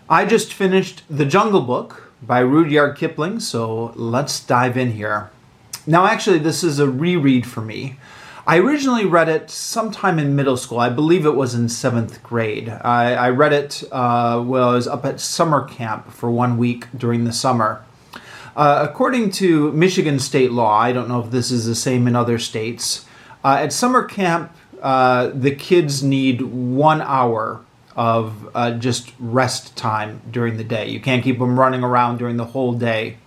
I just finished The Jungle Book by Rudyard Kipling, so let's dive in here. Now, actually, this is a reread for me. I originally read it sometime in middle school. I believe it was in 7th grade. I read it while I was up at summer camp for 1 week during the summer. According to Michigan state law, I don't know if this is the same in other states, at summer camp, the kids need 1 hour of just rest time during the day. You can't keep them running around during the whole day.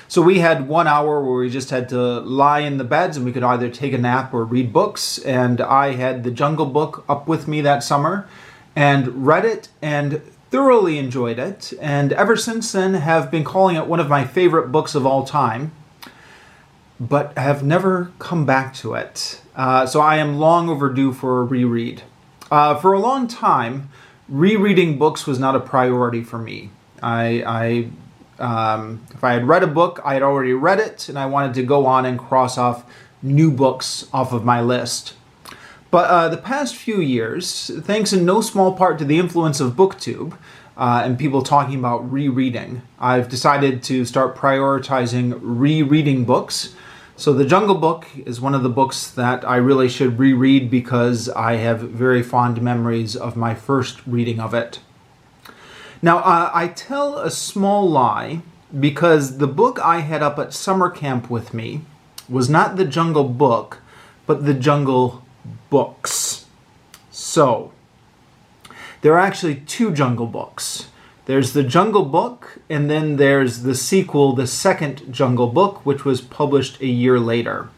So we had 1 hour where we just had to lie in the beds and we could either take a nap or read books. And I had The Jungle Book up with me that summer and read it and thoroughly enjoyed it. And ever since then have been calling it one of my favorite books of all time, but have never come back to it. So I am long overdue for a reread. For a long time, rereading books was not a priority for me. If I had read a book, I had already read it, and I wanted to go on and cross off new books off of my list. But the past few years, thanks in no small part to the influence of BookTube and people talking about rereading, I've decided to start prioritizing rereading books. So The Jungle Book is one of the books that I really should reread because I have very fond memories of my first reading of it. Now, I tell a small lie because the book I had up at summer camp with me was not The Jungle Book, but The Jungle Books. So, there are actually two Jungle Books. There's The Jungle Book, and then there's the sequel, the second Jungle Book, which was published a year later.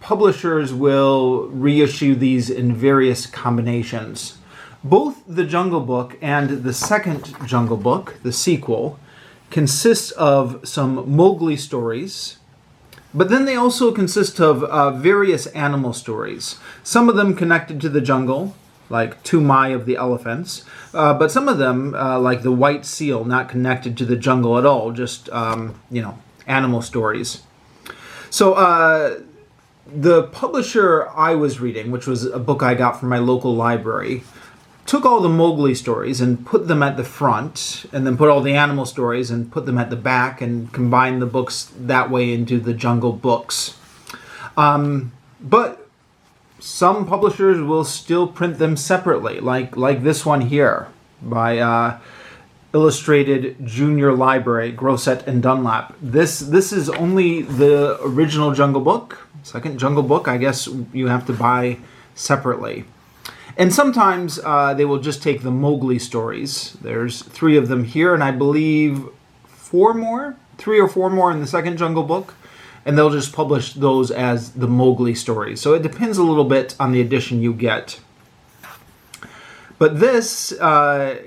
Publishers will reissue these in various combinations. Both The Jungle Book and the second Jungle Book, the sequel, consists of some Mowgli stories, but then they also consist of various animal stories. Some of them connected to the jungle, like Tumai of the elephants, but some of them, like the white seal, not connected to the jungle at all, just, animal stories. So the publisher I was reading, which was a book I got from my local library, took all the Mowgli stories and put them at the front, and then put all the animal stories and put them at the back, and combined the books that way into the Jungle Books. But some publishers will still print them separately, like this one here by Illustrated Junior Library, Grosset and Dunlap. This is only the original Jungle Book. Second Jungle Book, I guess you have to buy separately. And sometimes they will just take the Mowgli stories. There's 3 of them here, and I believe 3 or 4 more in the second Jungle Book. And they'll just publish those as the Mowgli stories. So it depends a little bit on the edition you get. But this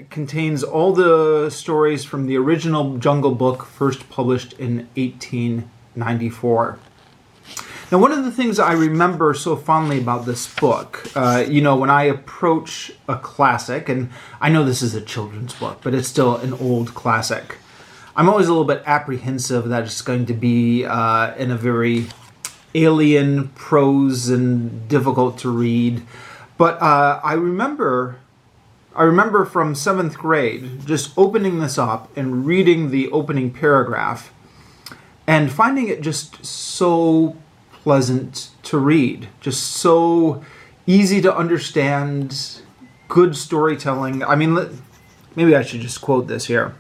contains all the stories from the original Jungle Book, first published in 1894. Now, one of the things I remember so fondly about this book, when I approach a classic, and I know this is a children's book, but it's still an old classic, I'm always a little bit apprehensive that it's going to be in a very alien prose and difficult to read. But I remember from 7th grade just opening this up and reading the opening paragraph and finding it just so pleasant to read, just so easy to understand, good storytelling. I mean, maybe I should just quote this here.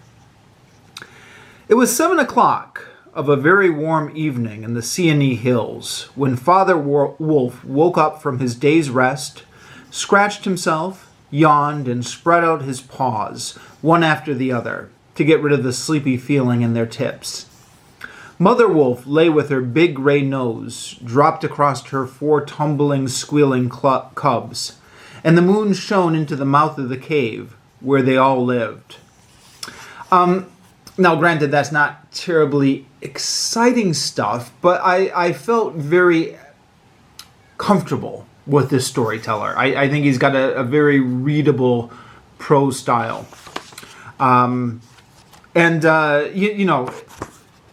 It was 7 o'clock of a very warm evening in the Seeonee Hills when Father Wolf woke up from his day's rest, scratched himself, yawned, and spread out his paws, one after the other, to get rid of the sleepy feeling in their tips. Mother Wolf lay with her big gray nose dropped across her 4 tumbling, squealing cubs, and the moon shone into the mouth of the cave where they all lived. Now, granted, that's not terribly exciting stuff, but I felt very comfortable with this storyteller. I think he's got a very readable prose style.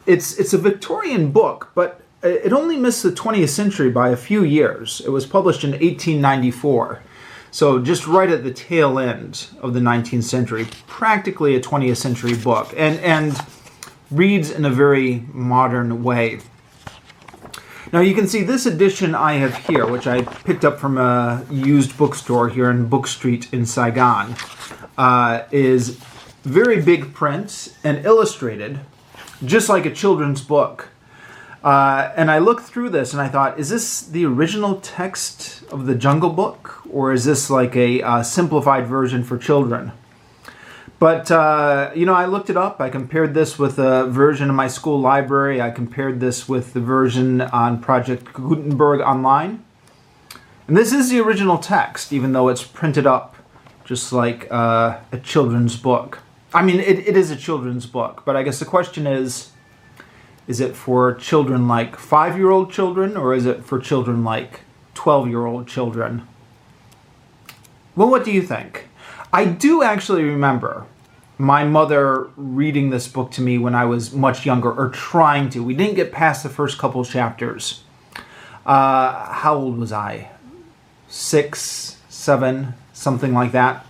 It's a Victorian book, but it only missed the 20th century by a few years. It was published in 1894. So just right at the tail end of the 19th century, practically a 20th century book, and reads in a very modern way. Now you can see this edition I have here, which I picked up from a used bookstore here in Book Street in Saigon, is very big print and illustrated, just like a children's book. And I looked through this and I thought, is this the original text of the Jungle Book? Or is this like a simplified version for children? But, I looked it up. I compared this with a version of my school library. I compared this with the version on Project Gutenberg online. And this is the original text, even though it's printed up just like a children's book. I mean, it is a children's book, but I guess the question is it for children like 5-year-old children, or is it for children like 12-year-old children? Well, what do you think? I do actually remember my mother reading this book to me when I was much younger, or trying to. We didn't get past the first couple chapters. How old was I? 6, 7, something like that.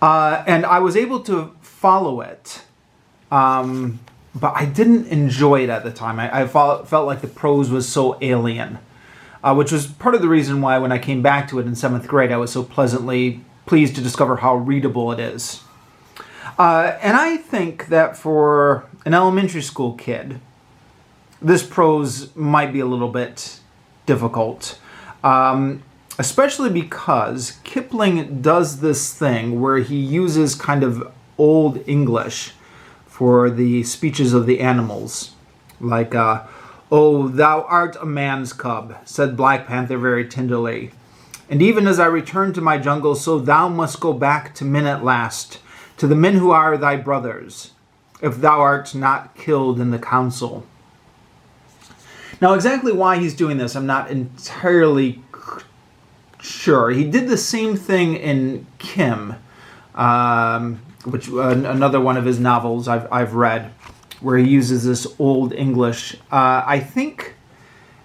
And I was able to follow it, but I didn't enjoy it at the time. I felt like the prose was so alien, which was part of the reason why when I came back to it in 7th grade, I was so pleasantly pleased to discover how readable it is. And I think that for an elementary school kid, this prose might be a little bit difficult, especially because Kipling does this thing where he uses kind of Old English for the speeches of the animals. Like, "Oh, thou art a man's cub," said Black Panther very tenderly. "And even as I return to my jungle, so thou must go back to men at last, to the men who are thy brothers, if thou art not killed in the council." Now, exactly why he's doing this, I'm not entirely sure. He did the same thing in Kim, which another one of his novels I've read, where he uses this Old English. I think,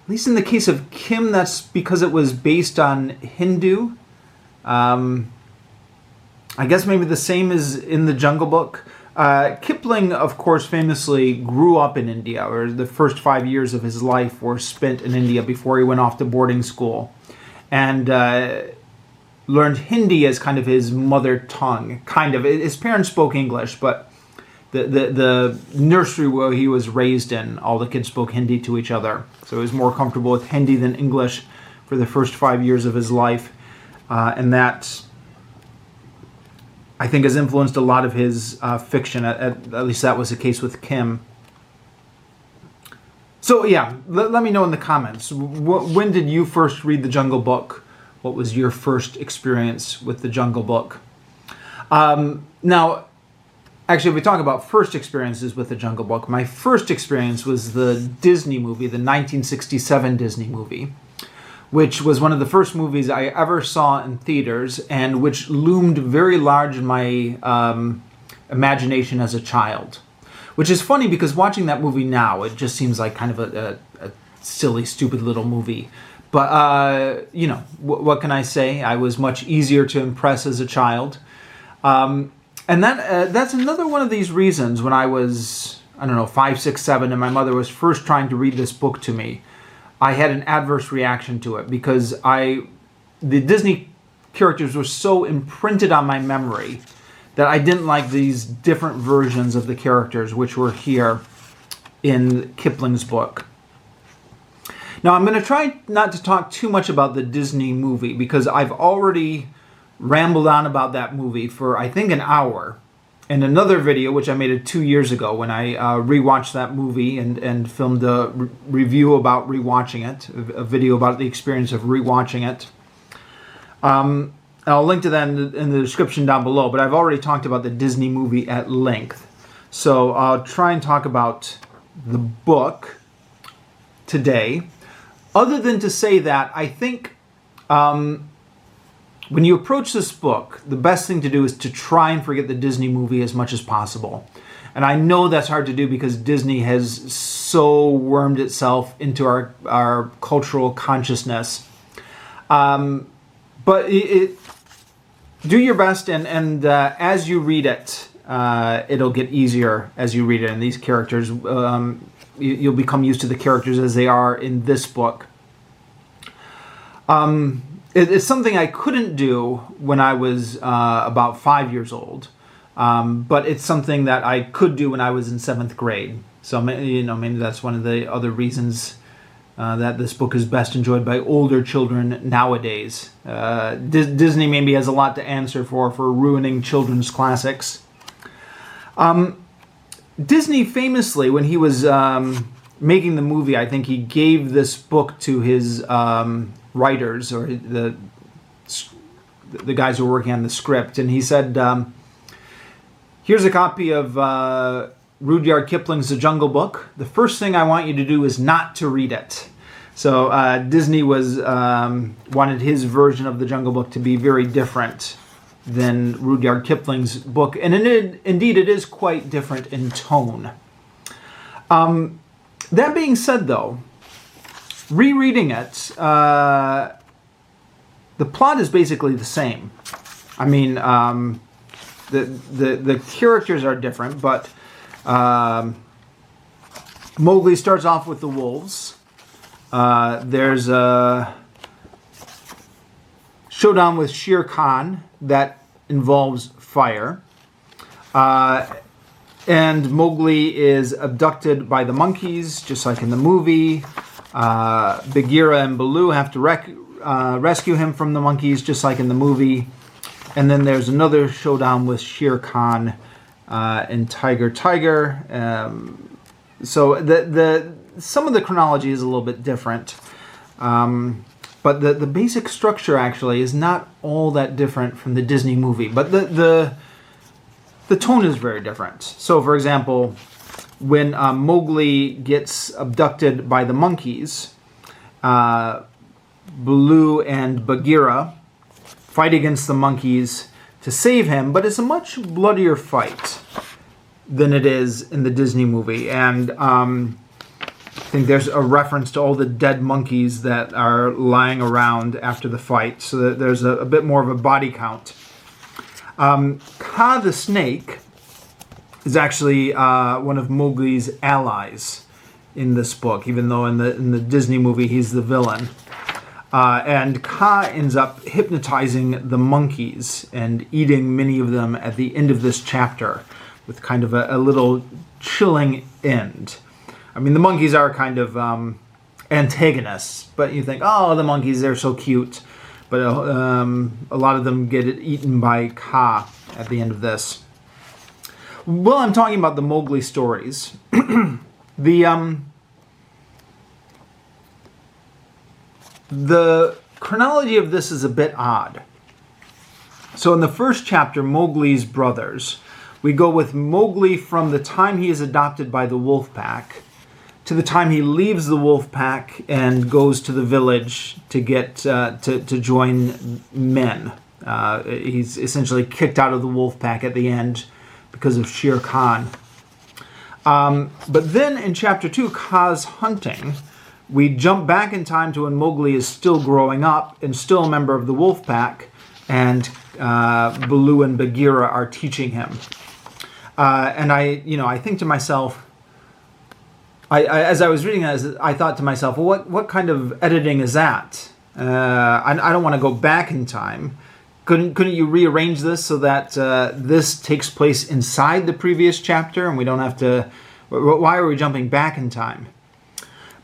at least in the case of Kim, that's because it was based on Hindu. I guess maybe the same as in the Jungle Book. Kipling, of course, famously grew up in India, or the first 5 years of his life were spent in India before he went off to boarding school, and learned Hindi as kind of his mother tongue. Kind of. His parents spoke English, but the nursery where he was raised in, all the kids spoke Hindi to each other. So he was more comfortable with Hindi than English for the first 5 years of his life. And that, I think, has influenced a lot of his fiction. At least that was the case with Kim. So yeah, let me know in the comments. When did you first read The Jungle Book? What was your first experience with The Jungle Book? Now, actually, if we talk about first experiences with The Jungle Book, my first experience was the Disney movie, the 1967 Disney movie, which was one of the first movies I ever saw in theaters, and which loomed very large in my imagination as a child. Which is funny, because watching that movie now, it just seems like kind of a silly, stupid little movie. But, what can I say? I was much easier to impress as a child. And that's another one of these reasons when I was, 5, 6, 7, and my mother was first trying to read this book to me, I had an adverse reaction to it, because the Disney characters were so imprinted on my memory that I didn't like these different versions of the characters which were here in Kipling's book. Now, I'm going to try not to talk too much about the Disney movie, because I've already rambled on about that movie for, I think, an hour in another video, which I made 2 years ago when I rewatched that movie and filmed a review about rewatching it, a video about the experience of rewatching it. I'll link to that in the description down below, but I've already talked about the Disney movie at length. So I'll try and talk about the book today, other than to say that I think when you approach this book, the best thing to do is to try and forget the Disney movie as much as possible. And I know that's hard to do because Disney has so wormed itself into our cultural consciousness. But do your best, and as you read it, it'll get easier as you read it. And these characters, you'll become used to the characters as they are in this book. It's something I couldn't do when I was about 5 years old, but it's something that I could do when I was in 7th grade. So maybe that's one of the other reasons that this book is best enjoyed by older children nowadays. Disney maybe has a lot to answer for ruining children's classics. Disney famously, when he was making the movie, I think he gave this book to his writers, or the guys who were working on the script, and he said, here's a copy of Rudyard Kipling's The Jungle Book. The first thing I want you to do is not to read it. So Disney was wanted his version of The Jungle Book to be very different than Rudyard Kipling's book, and indeed it is quite different in tone. That being said, though, rereading it, the plot is basically the same. I mean, the characters are different, but Mowgli starts off with the wolves. There's a showdown with Shere Khan that involves fire. And Mowgli is abducted by the monkeys, just like in the movie. Bagheera and Baloo have to rescue him from the monkeys, just like in the movie. And then there's another showdown with Shere Khan and Tiger. So some of the chronology is a little bit different. But the basic structure actually is not all that different from the Disney movie. But the tone is very different. So, for example, when Mowgli gets abducted by the monkeys, Baloo and Bagheera fight against the monkeys to save him, but it's a much bloodier fight than it is in the Disney movie. And I think there's a reference to all the dead monkeys that are lying around after the fight, so that there's a bit more of a body count. Kaa the snake is actually one of Mowgli's allies in this book, even though in the Disney movie he's the villain. And Kaa ends up hypnotizing the monkeys and eating many of them at the end of this chapter, with kind of a little chilling end. I mean, the monkeys are kind of antagonists, but you think, oh, the monkeys, they're so cute. But a lot of them get eaten by Kaa at the end of this. Well, I'm talking about the Mowgli stories. The chronology of this is a bit odd. So in the first chapter, Mowgli's brothers, we go with Mowgli from the time he is adopted by the wolf pack to the time he leaves the wolf pack and goes to the village to get to join men. He's essentially kicked out of the wolf pack at the end because of Shere Khan. But then in chapter 2, Kaa's hunting, we jump back in time to when Mowgli is still growing up and still a member of the wolf pack, and Baloo and Bagheera are teaching him. And I think to myself, as I was reading that, I thought to myself, well, what kind of editing is that? I don't want to go back in time. Couldn't you rearrange this so that this takes place inside the previous chapter and we don't have to... Why are we jumping back in time?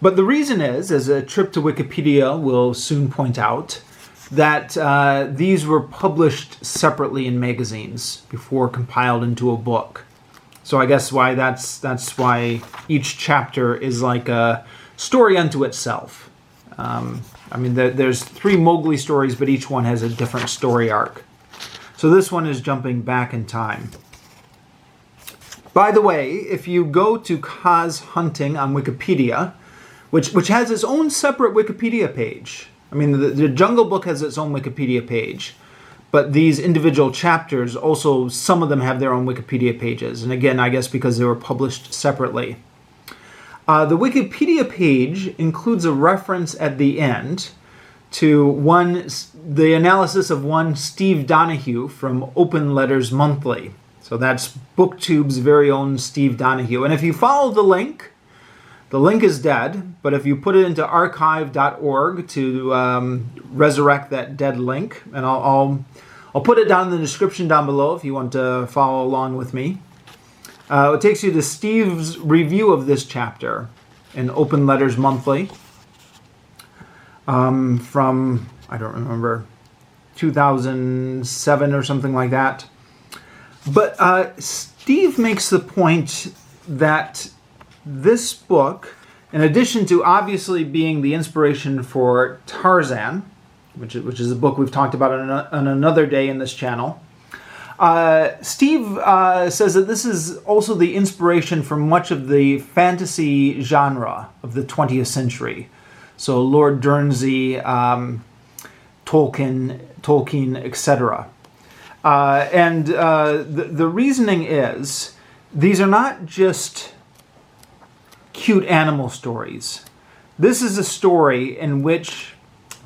But the reason is, as a trip to Wikipedia will soon point out, that these were published separately in magazines before compiled into a book. So I guess that's why each chapter is like a story unto itself. I mean, there's 3 Mowgli stories, but each one has a different story arc. So this one is jumping back in time. By the way, if you go to Kaa's hunting on Wikipedia, which has its own separate Wikipedia page. I mean, the Jungle Book has its own Wikipedia page. But these individual chapters, also some of them have their own Wikipedia pages. And again, I guess because they were published separately. The Wikipedia page includes a reference at the end to the analysis of one Steve Donahue from Open Letters Monthly. So that's BookTube's very own Steve Donahue. And if you follow the link is dead, but if you put it into archive.org to resurrect that dead link, and I'll put it down in the description down below if you want to follow along with me. It takes you to Steve's review of this chapter in Open Letters Monthly from, I don't remember, 2007 or something like that. But Steve makes the point that this book, in addition to obviously being the inspiration for Tarzan, which is a book we've talked about on another day in this channel, Steve says that this is also the inspiration for much of the fantasy genre of the 20th century. So Lord Guernsey, Tolkien, etc. And the reasoning is these are not just cute animal stories. This is a story in which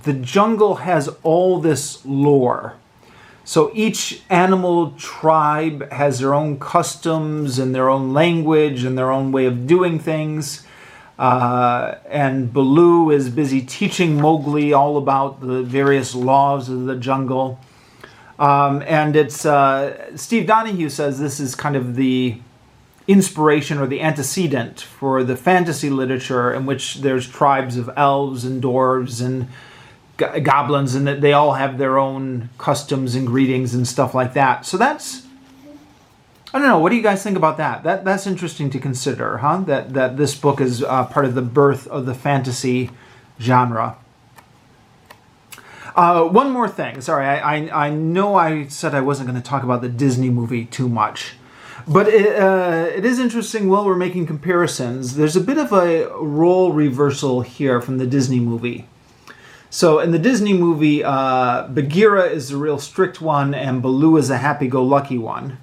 the jungle has all this lore. So each animal tribe has their own customs and their own language and their own way of doing things. And Baloo is busy teaching Mowgli all about the various laws of the jungle. And it's Steve Donahue says this is kind of the inspiration or the antecedent for the fantasy literature in which there's tribes of elves and dwarves and goblins, and that they all have their own customs and greetings and stuff like that. So that's, I don't know, what do you guys think about that? That's interesting to consider, huh? That this book is part of the birth of the fantasy genre. One more thing. Sorry, I know I said I wasn't going to talk about the Disney movie too much. But it is interesting while we're making comparisons. There's a bit of a role reversal here from the Disney movie. So in the Disney movie, Bagheera is the real strict one and Baloo is a happy-go-lucky one.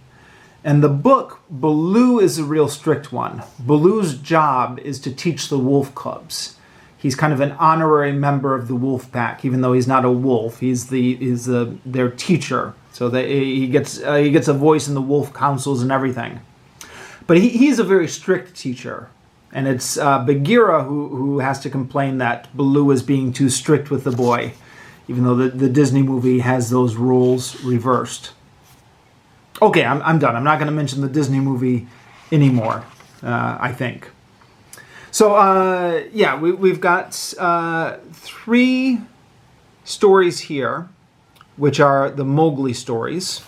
In the book, Baloo is the real strict one. Baloo's job is to teach the wolf cubs. He's kind of an honorary member of the wolf pack, even though he's not a wolf. He's their teacher. So he gets a voice in the wolf councils and everything. But he's a very strict teacher. And it's Bagheera who has to complain that Baloo is being too strict with the boy, even though the Disney movie has those roles reversed. Okay, I'm done. I'm not going to mention the Disney movie anymore, I think. So, yeah, we've got 3 stories here, which are the Mowgli stories.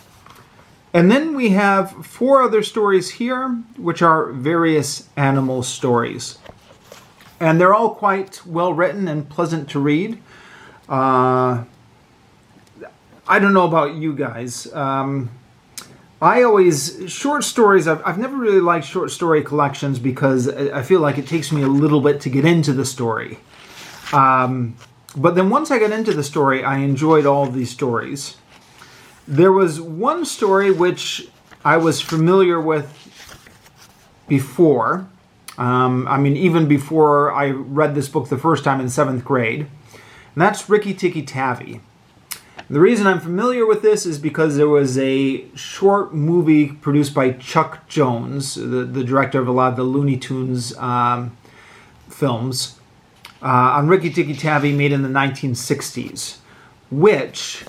And then we have 4 other stories here, which are various animal stories. And they're all quite well written and pleasant to read. I don't know about you guys. Short stories, I've never really liked short story collections because I feel like it takes me a little bit to get into the story. But then once I got into the story, I enjoyed all of these stories. There was one story which I was familiar with before. Even before I read this book the first time in 7th grade. And that's Rikki Tikki Tavi. The reason I'm familiar with this is because there was a short movie produced by Chuck Jones, the director of a lot of the Looney Tunes films, on Rikki Tikki Tavi made in the 1960s, which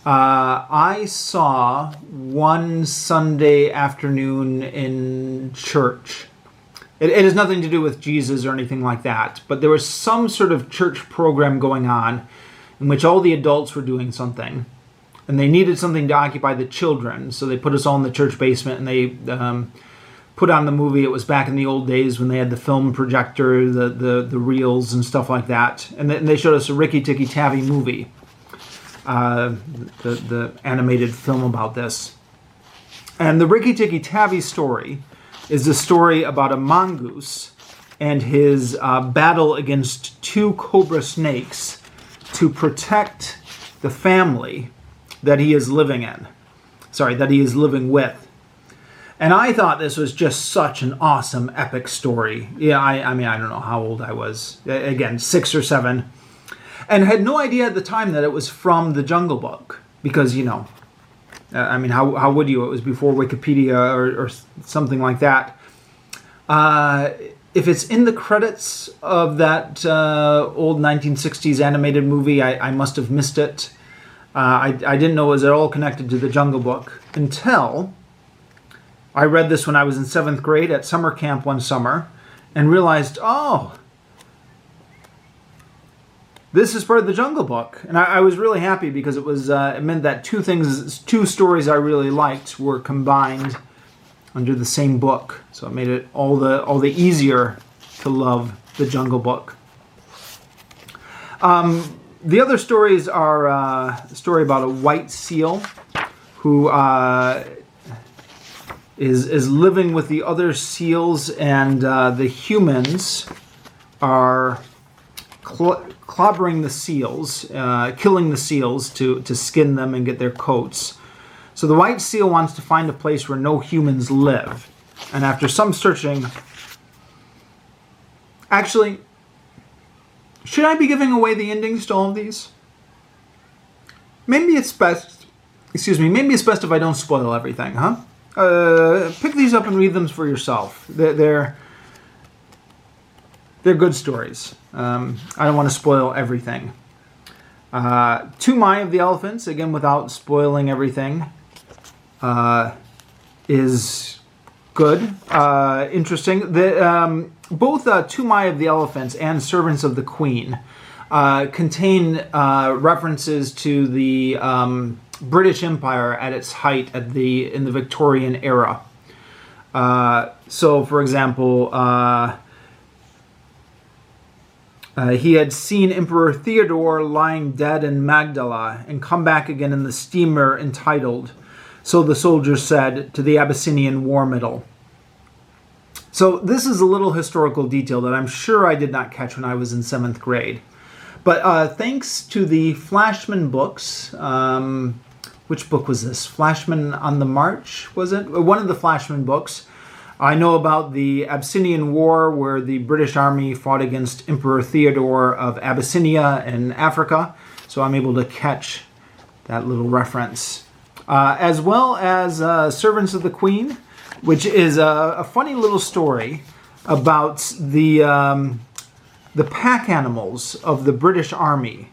I saw one Sunday afternoon in church. It has nothing to do with Jesus or anything like that, but there was some sort of church program going on in which all the adults were doing something, and they needed something to occupy the children, so they put us all in the church basement, and they put on the movie. It was back in the old days when they had the film projector, the reels and stuff like that, and they showed us a Rikki Tikki Tavi movie, the animated film about this. And the Rikki Tikki Tavi story is the story about a mongoose and his battle against 2 cobra snakes to protect the family that he is living with. And I thought this was just such an awesome, epic story. Yeah, I mean, I don't know how old I was. Again, 6 or 7. and had no idea at the time that it was from The Jungle Book, because, I mean, how would you? It was before Wikipedia or something like that. If it's in the credits of that old 1960s animated movie, I must have missed it. I didn't know it was at all connected to The Jungle Book until I read this when I was in 7th grade at summer camp one summer and realized, oh, this is part of The Jungle Book. And I was really happy because it meant that two stories I really liked were combined under the same book. So it made it all the easier to love The Jungle Book. The other stories are a story about a white seal who is living with the other seals, and the humans are clobbering the seals, killing the seals to skin them and get their coats. So the white seal wants to find a place where no humans live. And after some searching... Actually, should I be giving away the endings to all of these? Maybe it's best... Maybe it's best if I don't spoil everything, huh? Pick these up and read them for yourself. They're good stories. I don't want to spoil everything. Tumai of the Elephants, again without spoiling everything, is good, interesting. Both Tumai of the Elephants and Servants of the Queen contain references to the British Empire at its height in the Victorian era. So, for example, he had seen Emperor Theodore lying dead in Magdala and come back again in the steamer entitled, "So the Soldiers Said," to the Abyssinian War Medal. So this is a little historical detail that I'm sure I did not catch when I was in 7th grade. But thanks to the Flashman books, which book was this? Flashman on the March, was it? One of the Flashman books. I know about the Abyssinian War, where the British Army fought against Emperor Theodore of Abyssinia in Africa. So I'm able to catch that little reference. As well as Servants of the Queen, which is a funny little story about the pack animals of the British Army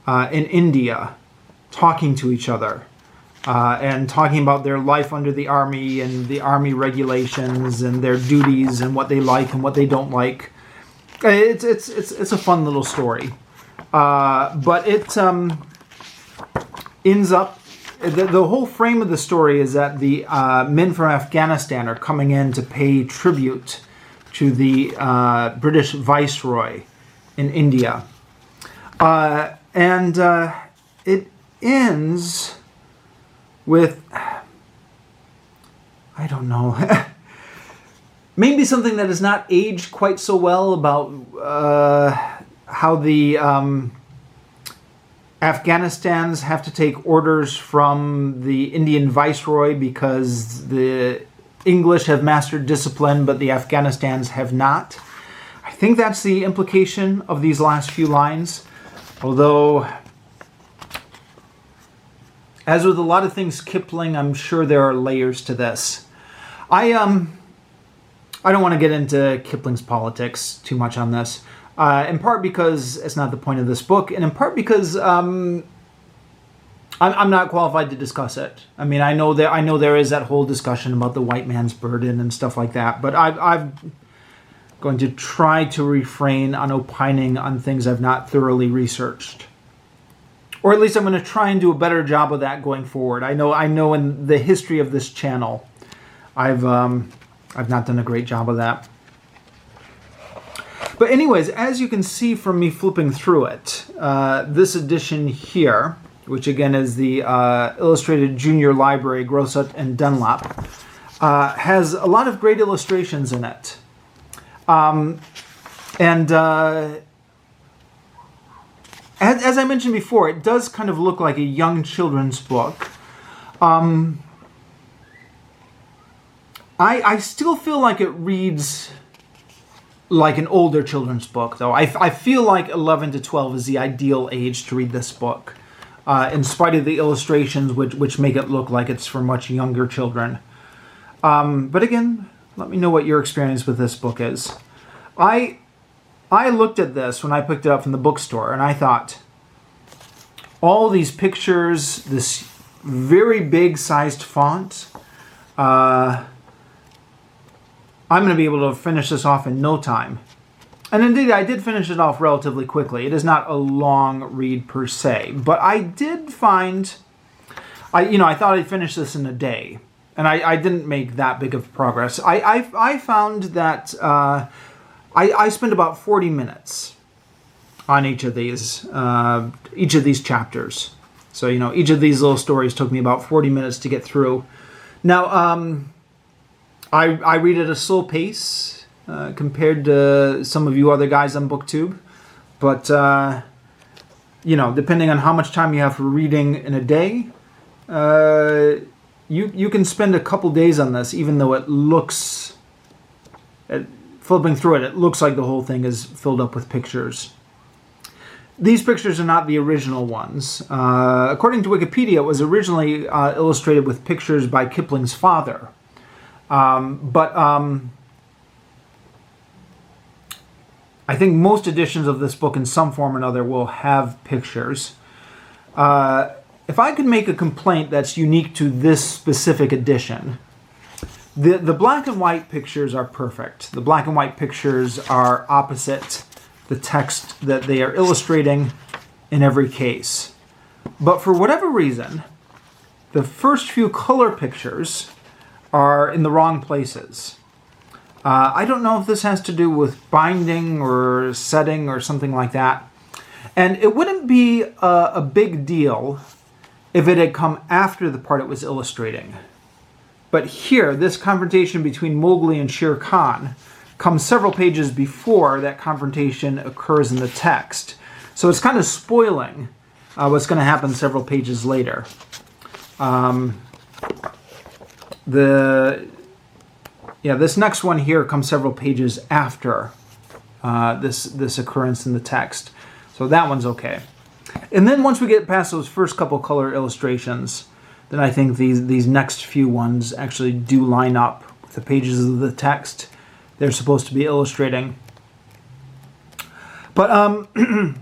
in India talking to each other. And talking about their life under the army and the army regulations and their duties and what they like and what they don't like. It's a fun little story, but it ends up. The whole frame of the story is that the men from Afghanistan are coming in to pay tribute to the British Viceroy in India, and it ends with, I don't know, maybe something that has not aged quite so well about how the Afghanistans have to take orders from the Indian Viceroy because the English have mastered discipline, but the Afghanistans have not. I think that's the implication of these last few lines, although, as with a lot of things Kipling, I'm sure there are layers to this. I don't want to get into Kipling's politics too much on this, in part because it's not the point of this book, and in part because I'm not qualified to discuss it. I mean, I know there is that whole discussion about the white man's burden and stuff like that, but I'm going to try to refrain on opining on things I've not thoroughly researched. Or at least I'm going to try and do a better job of that going forward. I know in the history of this channel, I've not done a great job of that. But anyways, as you can see from me flipping through it, this edition here, which again is the Illustrated Junior Library, Grosset and Dunlop, has a lot of great illustrations in it. As I mentioned before, it does kind of look like a young children's book. I still feel like it reads like an older children's book, though. I feel like 11 to 12 is the ideal age to read this book, in spite of the illustrations, which make it look like it's for much younger children. But again, let me know what your experience with this book is. I looked at this when I picked it up from the bookstore, and I thought, all these pictures, this very big sized font, I'm going to be able to finish this off in no time. And indeed, I did finish it off relatively quickly. It is not a long read per se, but I did find, I thought I'd finish this in a day, and I didn't make that big of progress. I found that I spent about 40 minutes on each of these chapters. So, each of these little stories took me about 40 minutes to get through. Now, I read at a slow pace compared to some of you other guys on BookTube. But, depending on how much time you have for reading in a day, you can spend a couple days on this, even though it looks, flipping through it, it looks like the whole thing is filled up with pictures. These pictures are not the original ones. According to Wikipedia, it was originally illustrated with pictures by Kipling's father. But I think most editions of this book in some form or another will have pictures. If I could make a complaint that's unique to this specific edition, the black and white pictures are perfect. The black and white pictures are opposite the text that they are illustrating in every case. But for whatever reason, the first few color pictures are in the wrong places. I don't know if this has to do with binding or setting or something like that. And it wouldn't be a big deal if it had come after the part it was illustrating. But here, this confrontation between Mowgli and Shere Khan comes several pages before that confrontation occurs in the text. So it's kind of spoiling what's going to happen several pages later. This next one here comes several pages after this occurrence in the text. So that one's okay. And then once we get past those first couple color illustrations, then I think these next few ones actually do line up with the pages of the text they're supposed to be illustrating. But, I'm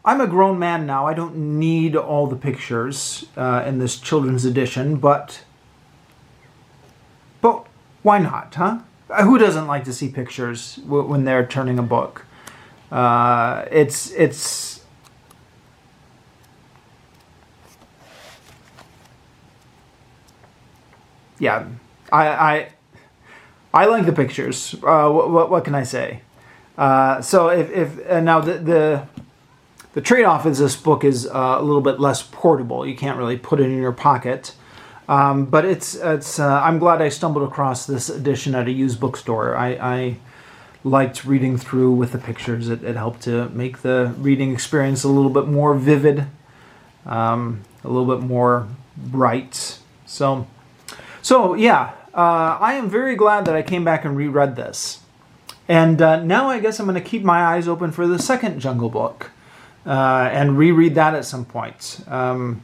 a grown man now. I don't need all the pictures in this children's edition, but why not, huh? Who doesn't like to see pictures when they're turning a book? Yeah, I like the pictures. What can I say? So if now the trade-off is this book is a little bit less portable. You can't really put it in your pocket. But it's I'm glad I stumbled across this edition at a used bookstore. I liked reading through with the pictures. It helped to make the reading experience a little bit more vivid, a little bit more bright. So yeah, I am very glad that I came back and reread this. And now I guess I'm going to keep my eyes open for the second Jungle Book and reread that at some point. I'll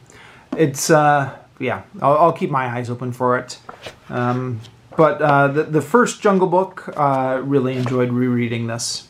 keep my eyes open for it. But the first Jungle Book, really enjoyed rereading this.